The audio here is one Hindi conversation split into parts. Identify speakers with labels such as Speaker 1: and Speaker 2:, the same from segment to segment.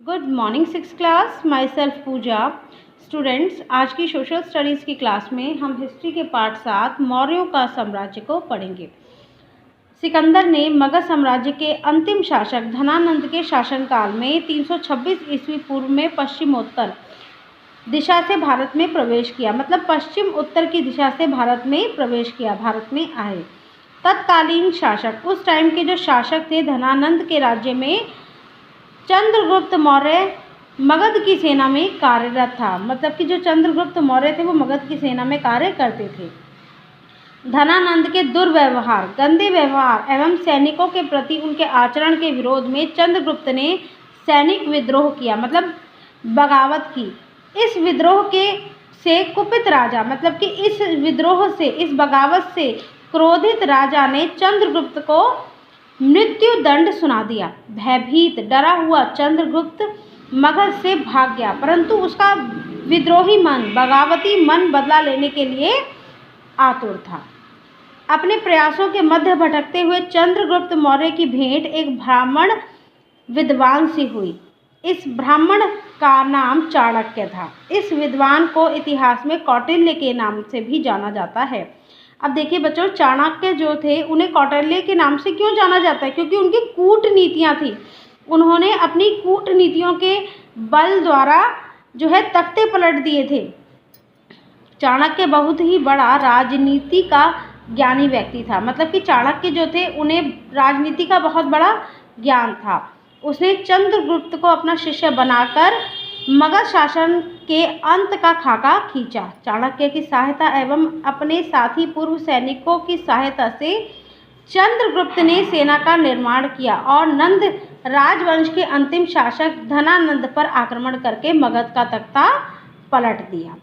Speaker 1: Good morning six class, myself Pooja. Students, आज की सोशल स्टडीज़ की क्लास में हम हिस्ट्री के पार्ट 7 मौर्यों का साम्राज्य को पढ़ेंगे। सिकंदर ने मगध साम्राज्य के अंतिम शासक धनानंद के शासनकाल में 326 ईस्वी पूर्व में पश्चिमोत्तर दिशा से भारत में प्रवेश किया। मतलब पश्चिम उत्तर की दिशा से भारत में प्रवेश किया, भारत में आए। तत्कालीन शासक, उस टाइम के जो शासक थे धनानंद के राज्य में, चंद्रगुप्त मौर्य मगध की सेना में कार्यरत था। मतलब कि जो चंद्रगुप्त मौर्य थे वो मगध की सेना में कार्य करते थे। धनानंद के दुर्व्यवहार, गंदे व्यवहार एवं सैनिकों के प्रति उनके आचरण के विरोध में चंद्रगुप्त ने सैनिक विद्रोह किया, मतलब बगावत की। इस विद्रोह के से कुपित राजा, मतलब कि इस विद्रोह से, इस बगावत से क्रोधित राजा ने चंद्रगुप्त को मृत्यु दंड सुना दिया। भयभीत डरा हुआ चंद्रगुप्त मगध से भाग गया, परंतु उसका विद्रोही मन, बगावती मन बदला लेने के लिए आतुर था। अपने प्रयासों के मध्य भटकते हुए चंद्रगुप्त मौर्य की भेंट एक ब्राह्मण विद्वान से हुई। इस ब्राह्मण का नाम चाणक्य था। इस विद्वान को इतिहास में कौटिल्य के नाम से भी जाना जाता है। अब देखिए बच्चों, चाणक्य जो थे उन्हें कौटिल्य के नाम से क्यों जाना जाता है? क्योंकि उनकी कूटनीतियाँ थी। उन्होंने अपनी कूटनीतियों के बल द्वारा जो है तख्ते पलट दिए थे। चाणक्य बहुत ही बड़ा राजनीति का ज्ञानी व्यक्ति था। मतलब कि चाणक्य जो थे उन्हें राजनीति का बहुत बड़ा ज्ञान था। उसने चंद्रगुप्त को अपना शिष्य बनाकर मगध शासन के अंत का खाका खींचा। चाणक्य की सहायता एवं अपने साथी पूर्व सैनिकों की सहायता से चंद्रगुप्त ने सेना का निर्माण किया और नंद राजवंश के अंतिम शासक धनानंद पर आक्रमण करके मगध का तख्ता पलट दिया।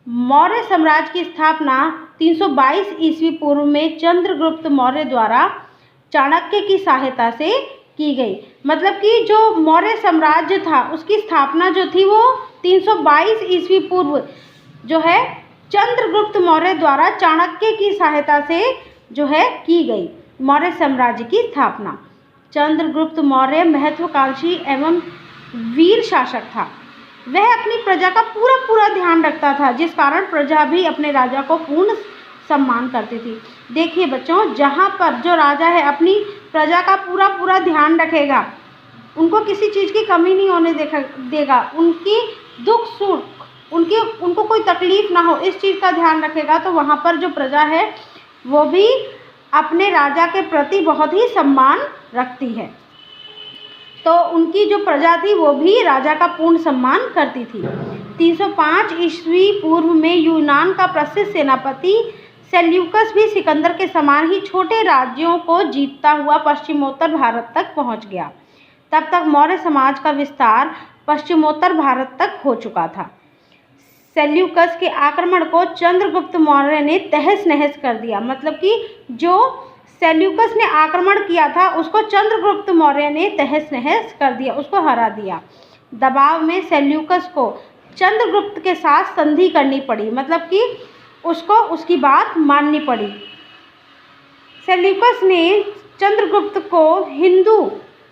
Speaker 1: मौर्य साम्राज्य की स्थापना 322 ईस्वी पूर्व में चंद्रगुप्त मौर्य द्वारा चाणक्य की सहायता से की गई। मतलब कि जो मौर्य साम्राज्य था उसकी स्थापना जो थी वो 322 ईस्वी पूर्व जो है चंद्रगुप्त मौर्य द्वारा चाणक्य की सहायता से जो है की गई। मौर्य साम्राज्य की स्थापना। चंद्रगुप्त मौर्य महत्वाकांक्षी एवं वीर शासक था। वह अपनी प्रजा का पूरा ध्यान रखता था, जिस कारण प्रजा भी अपने राजा को पूर्ण सम्मान करती थी। देखिए बच्चों, जहाँ पर जो राजा है अपनी प्रजा का पूरा ध्यान रखेगा, उनको किसी चीज़ की कमी नहीं होने देगा, उनकी दुख सुख, उनको कोई तकलीफ ना हो, इस चीज़ का ध्यान रखेगा, तो वहाँ पर जो प्रजा है वो भी अपने राजा के प्रति बहुत ही सम्मान रखती है। तो उनकी जो प्रजा थी वो भी राजा का पूर्ण सम्मान करती थी। 305 ईस्वी पूर्व में यूनान का प्रसिद्ध सेनापति सेल्यूकस भी सिकंदर के समान ही छोटे राज्यों को जीतता हुआ पश्चिमोत्तर भारत तक पहुंच गया। तब तक मौर्य समाज का विस्तार पश्चिमोत्तर भारत तक हो चुका था। सेल्यूकस के आक्रमण को चंद्रगुप्त मौर्य ने तहस नहस कर दिया। मतलब कि जो सेल्यूकस ने आक्रमण किया था उसको चंद्रगुप्त मौर्य ने तहस नहस कर दिया, उसको हरा दिया। दबाव में सेल्यूकस को चंद्रगुप्त के साथ संधि करनी पड़ी, मतलब कि उसको उसकी बात माननी पड़ी। सेल्यूकस ने चंद्रगुप्त को हिंदू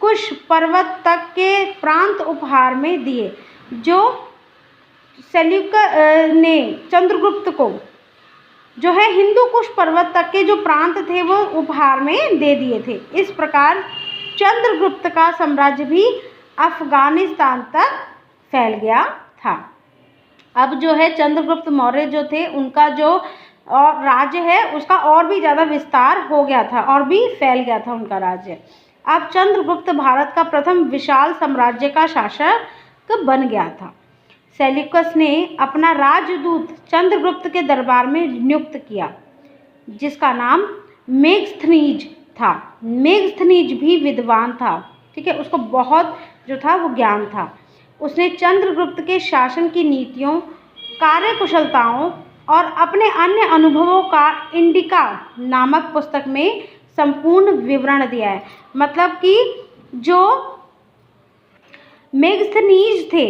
Speaker 1: कुश पर्वत तक के प्रांत उपहार में दिए। जो सेल्यूकस ने चंद्रगुप्त को जो है हिंदू कुश पर्वत तक के जो प्रांत थे वो उपहार में दे दिए थे। इस प्रकार चंद्रगुप्त का साम्राज्य भी अफगानिस्तान तक फैल गया था। अब जो है चंद्रगुप्त मौर्य जो थे उनका जो और राज्य है उसका और भी ज़्यादा विस्तार हो गया था और भी फैल गया था उनका राज्य। अब चंद्रगुप्त भारत का प्रथम विशाल साम्राज्य का शासक बन गया था। सेल्यूकस ने अपना राजदूत चंद्रगुप्त के दरबार में नियुक्त किया, जिसका नाम मेगस्थनीज था। मेगस्थनीज भी विद्वान था, ठीक है, उसको बहुत जो था वो ज्ञान था। उसने चंद्रगुप्त के शासन की नीतियों, कार्यकुशलताओं और अपने अन्य अनुभवों का इंडिका नामक पुस्तक में संपूर्ण विवरण दिया है। मतलब कि जो मेगस्थनीज थे,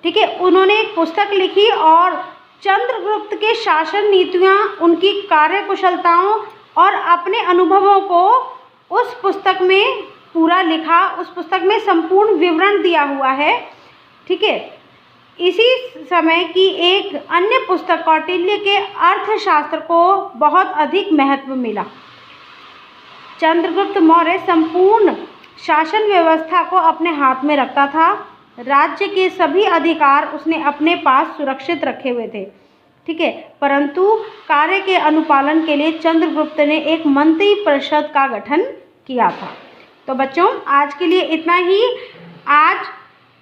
Speaker 1: ठीक है, उन्होंने एक पुस्तक लिखी और चंद्रगुप्त के शासन नीतियाँ, उनकी कार्यकुशलताओं और अपने अनुभवों को उस पुस्तक में पूरा लिखा, उस पुस्तक में संपूर्ण विवरण दिया हुआ है। ठीक है। इसी समय की एक अन्य पुस्तक कौटिल्य के अर्थशास्त्र को बहुत अधिक महत्व मिला। चंद्रगुप्त मौर्य संपूर्ण शासन व्यवस्था को अपने हाथ में रखता था। राज्य के सभी अधिकार उसने अपने पास सुरक्षित रखे हुए थे। ठीक है। परंतु कार्य के अनुपालन के लिए चंद्रगुप्त ने एक मंत्री परिषद का गठन किया था। तो बच्चों, आज के लिए इतना ही। आज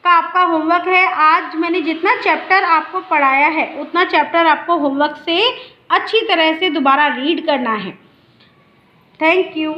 Speaker 1: का आपका होमवर्क है, आज मैंने जितना चैप्टर आपको पढ़ाया है उतना चैप्टर आपको होमवर्क से अच्छी तरह से दोबारा रीड करना है। Thank you.